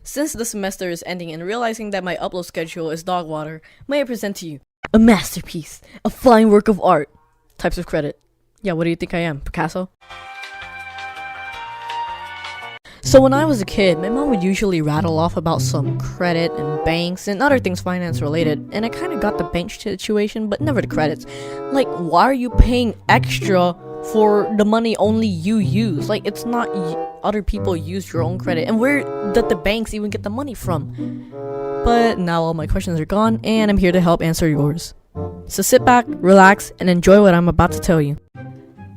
Since the semester is ending and realizing that my upload schedule is dog water, may I present to you a masterpiece, a fine work of art. Types of credit. Yeah, what do you think I am, Picasso? So when I was a kid, my mom would usually rattle off about some credit and banks and other things finance related, and I kind of got the bank situation, but never the credits. Like, why are you paying extra for the money only you use? Like, it's not other people use your own credit, and where did the banks even get the money from? But now all my questions are gone, and I'm here to help answer yours. So sit back, relax, and enjoy what I'm about to tell you.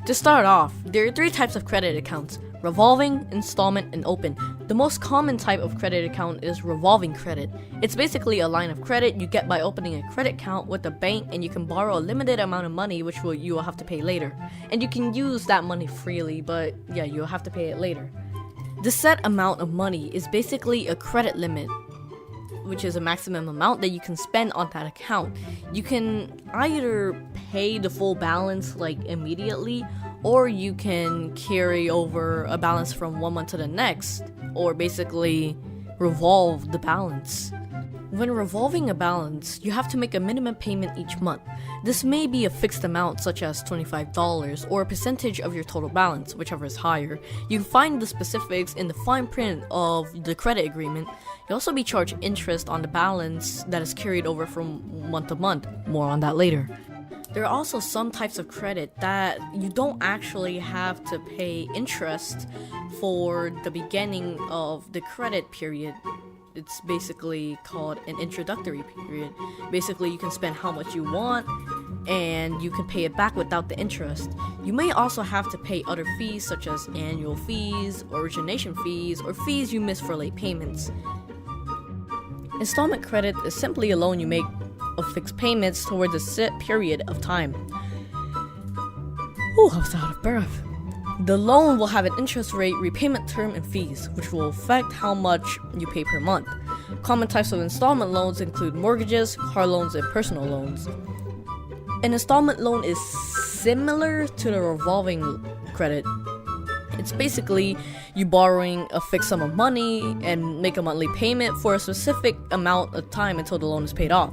To start off, there are 3 types of credit accounts: revolving, installment, and open. The most common type of credit account is revolving credit. It's basically a line of credit you get by opening a credit account with a bank, and you can borrow a limited amount of money which you will have to pay later. And you can use that money freely, but yeah, you'll have to pay it later. The set amount of money is basically a credit limit, which is a maximum amount that you can spend on that account. You can either pay the full balance like immediately, or you can carry over a balance from one month to the next, or basically revolve the balance. When revolving a balance, you have to make a minimum payment each month. This may be a fixed amount such as $25 or a percentage of your total balance, whichever is higher. You can find the specifics in the fine print of the credit agreement. You'll also be charged interest on the balance that is carried over from month to month. More on that later. There are also some types of credit that you don't actually have to pay interest for the beginning of the credit period. It's basically called an introductory period. Basically, you can spend how much you want and you can pay it back without the interest. You may also have to pay other fees such as annual fees, origination fees, or fees you miss for late payments. Installment credit is simply a loan you make of fixed payments towards a set period of time. Ooh, I was out of breath. The loan will have an interest rate, repayment term, and fees, which will affect how much you pay per month. Common types of installment loans include mortgages, car loans, and personal loans. An installment loan is similar to the revolving credit. It's basically you borrowing a fixed sum of money and make a monthly payment for a specific amount of time until the loan is paid off.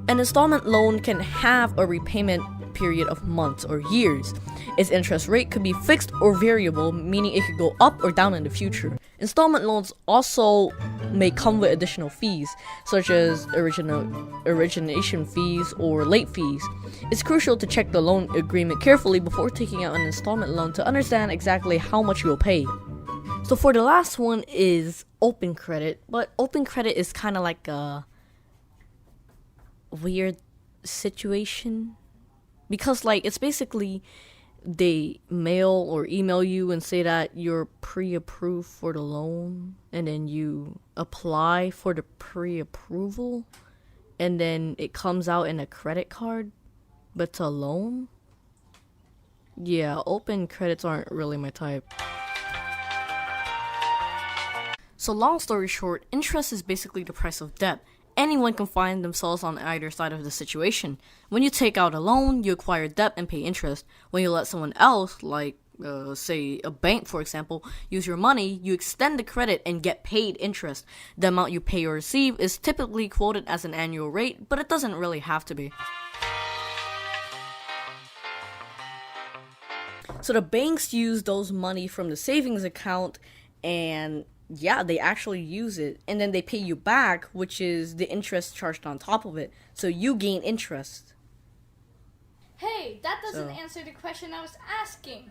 An installment loan can have a repayment period of months or years. Its interest rate could be fixed or variable, meaning it could go up or down in the future. Installment loans also may come with additional fees, such as origination fees or late fees. It's crucial to check the loan agreement carefully before taking out an installment loan to understand exactly how much you will pay. So for the last one is open credit, but open credit is kind of like a weird situation. Because, like, it's basically they mail or email you and say that you're pre-approved for the loan, and then you apply for the pre-approval, and then it comes out in a credit card, but it's a loan? Yeah, open credits aren't really my type. So long story short, interest is basically the price of debt. Anyone can find themselves on either side of the situation. When you take out a loan, you acquire debt and pay interest. When you let someone else, like say a bank for example, use your money, you extend the credit and get paid interest. The amount you pay or receive is typically quoted as an annual rate, but it doesn't really have to be. So the banks use those money from the savings account, and yeah, they actually use it, and then they pay you back, which is the interest charged on top of it. So you gain interest. Hey, that doesn't answer the question I was asking.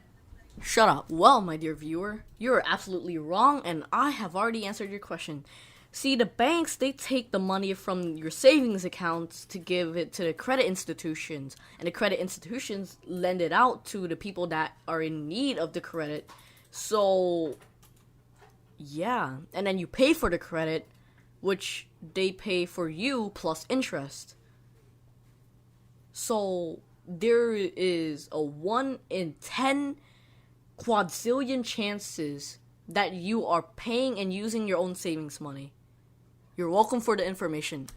Shut up. Well, my dear viewer, you're absolutely wrong, and I have already answered your question. See, the banks, they take the money from your savings accounts to give it to the credit institutions, and the credit institutions lend it out to the people that are in need of the credit. So yeah, and then you pay for the credit, which they pay for you plus interest. So there is a 1 in 10 quadrillion chances that you are paying and using your own savings money. You're welcome for the information.